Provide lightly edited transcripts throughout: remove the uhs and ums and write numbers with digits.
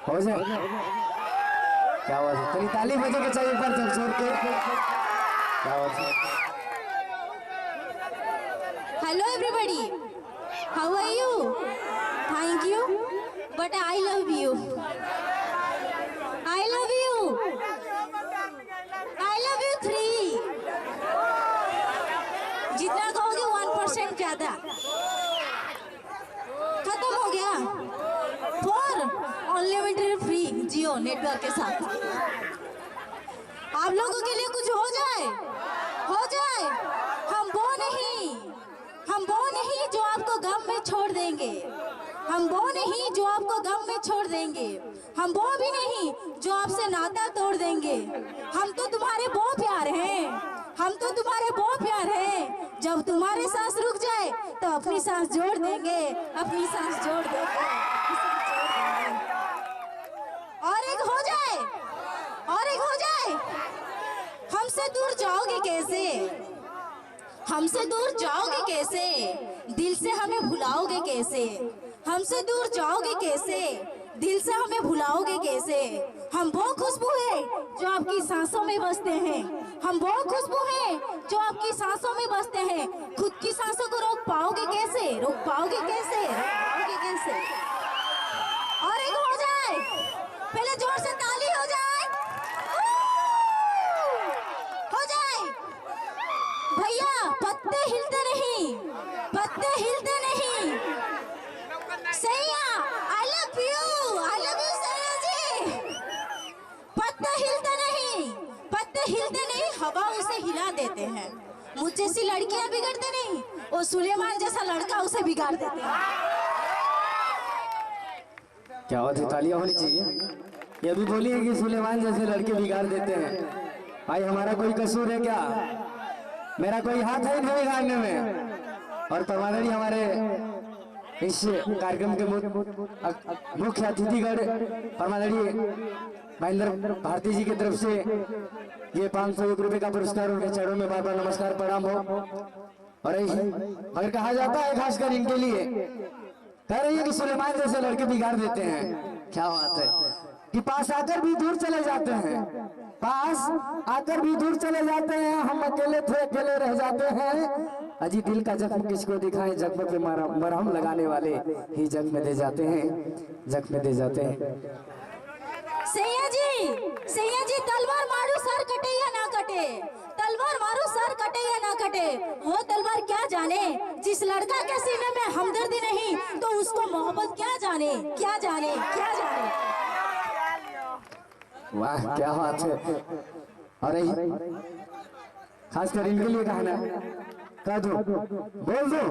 हो जाए क्या बात है, तेरी ताली बजे के चाहिए पर जब छोड़ के क्या बात है। Hello everybody, how are you? Thank you, but I love you, I love you, I love you 3। जितना कहोगे 1% ज्यादा। खत्म हो गया 4 अनलिमिटेड फ्री जियो नेटवर्क के साथ। आप लोगों के लिए कुछ हो जाए, हो जाए। हम वो नहीं जो आपको गम में छोड़ देंगे। हम वो नहीं जो आपको गम में छोड़ देंगे। हम वो भी नहीं जो आपसे नाता तोड़ देंगे। हम तो तुम्हारे वो प्यार हैं, हम तो तुम्हारे वो प्यार हैं। जब तुम्हारी सांस रुक जाए तो अपनी सांस जोड़ देंगे, अपनी सांस जोड़ देंगे। और एक हो जाए, और एक हो जाए। हमसे दूर जाओगे कैसे, हमसे दूर जाओगे कैसे, दिल से हमें भुलाओगे कैसे। हमसे दूर जाओगे कैसे, दिल से हमें भुलाओगे कैसे। हम वो खुशबू है जो आपकी सांसों में बसते हैं। हम वो खुशबू है जो आपकी सांसों में बसते हैं। खुद की सांसों को रोक पाओगे कैसे, रोक पाओगे कैसे, रोक पाओगे कैसे। और एक हो जाए, पहले जोर से ताली हो जाए, हो जाए। भैया पत्ते हिलते नहीं, पत्ते हिलते नहीं। सैया आई लव यू सैया जी। पत्ते हिलते नहीं, पत्ते हिलते नहीं, हवा उसे हिला देते हैं। मुझ जैसी लड़कियां बिगड़ते नहीं, वो सुलेमान जैसा लड़का उसे बिगाड़ देते हैं। क्या बात है, तालियां होनी चाहिए। ये भी बोली है कि सुलेमान जैसे लड़के बिगाड़ देते हैं। भाई हमारा कोई कसूर है क्या? मेरा कोई हाथ है नहीं बिगाड़ने में। और परमादड़ी हमारे इस कार्यक्रम के मुख्य अतिथिगण परमादड़ी महेंद्र भारती जी की तरफ से ये 501 रुपए का पुरस्कार उनके चरणों में बार बार नमस्कार प्रणाम हो। और अगर कहा जाता है खासकर इनके लिए, कह रही है कि सुलेमान जैसे लड़के बिगाड़ देते हैं। क्या बात है कि पास आकर भी दूर चले जाते हैं, पास आकर भी दूर चले जाते हैं। हम अकेले थे अकेले रह जाते हैं। अजी दिल का जख्म किसको दिखाएं, जख्म पे मरहम लगाने वाले ही जख्म दे जाते हैं, जख्म दे जाते हैं। सैया जी तलवार मारू सर कटे या ना कटे, तलवार मारू सर कटे या ना कटे। वो तलवार क्या जाने, जिस लड़का के सीने में हमदर्दी नहीं तो उसको मोहब्बत क्या जाने, क्या जाने, क्या जाने। वाह क्या बात है। और खासकर इनके लिए कहना, कह दो, बोल दो,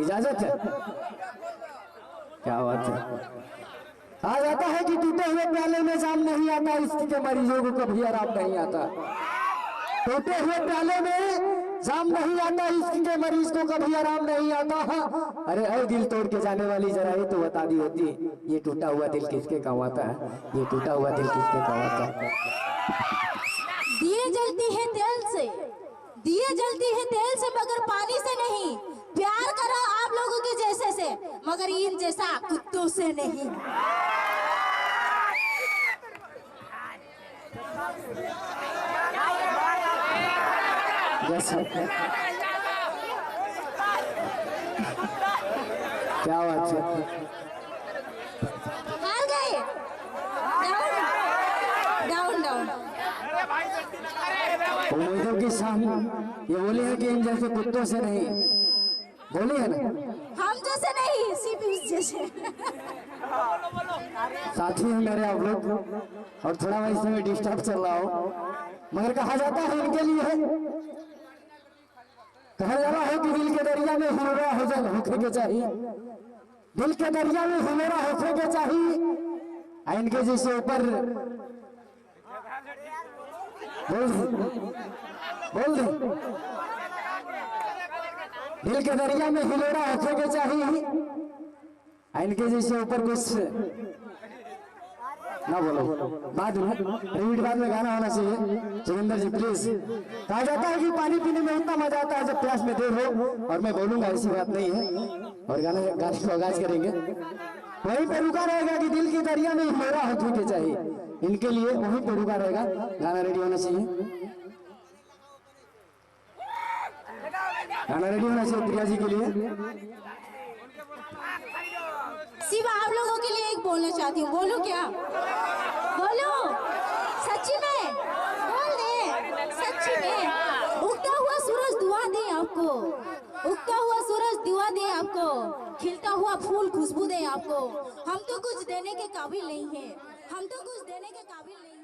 इजाजत है। क्या बात है। कहा जाता है कि टूटे हुए प्याले में जाम नहीं आता, इसके मरीजों को कभी आराम नहीं आता। टूटे हुए प्याले में जाम नहीं आता, इसके मरीज को कभी आराम नहीं आता। अरे दिल तोड़ के जाने वाली जरा ये तो बता दी होती, ये टूटा हुआ दिल किसके काम आता है, ये टूटा हुआ दिल किसके काम आता है। दिए जलती है तेल से, दिए जलती है तेल से, मगर पानी से नहीं। प्यार करा आप लोगों के जैसे से, मगर इन जैसा कुत्तों से नहीं। क्या बात है। हार गए, डाउन डाउन। उम्मीदों की शान ये बोली है कि इन जैसे कुत्तों से नहीं, बोली है ना, हम जैसे नहीं, सीपीयू जैसे। साथी है मेरे आप लोग, और थोड़ा मैं इसमें डिस्टर्ब चल रहा हूँ, मगर कहा जाता है इनके लिए, कहा जा रहा है कि दिल के दरिया में हिलोरा हो जाए होखे के चाहिए, दिल के दरिया में हिलोरा होखे के चाहिए। इनके जैसे ऊपर बोल दे, दिल के दरिया में हिलोरा होखे के चाहिए। इनके जैसे ऊपर कुछ ना बोलो बाद में रिपीट बाद में गाना होना चाहिए। जोगिंदर जी प्लीज। कहा जाता है कि पानी पीने में उतना मजा आता है जब प्यास में देर हो, और मैं बोलूंगा ऐसी बात नहीं है, और गाने को आगाज करेंगे। वहीं पे रुका रहेगा कि दिल की दरिया में मेरा हाथ के चाहिए, इनके लिए वहीं पे रुका रहेगा। गाना रेडी होना चाहिए, गाना रेडी होना चाहिए प्रिया जी के लिए। सिवा आप लोगों के लिए एक बोलना चाहती हूँ, बोलूं क्या? बोलो सच्ची में, बोल दे सच्ची में। उगता हुआ सूरज दुआ दे आपको, उगता हुआ सूरज दुआ दे आपको, खिलता हुआ फूल खुशबू दे आपको। हम तो कुछ देने के काबिल नहीं है, हम तो कुछ देने के काबिल नहीं।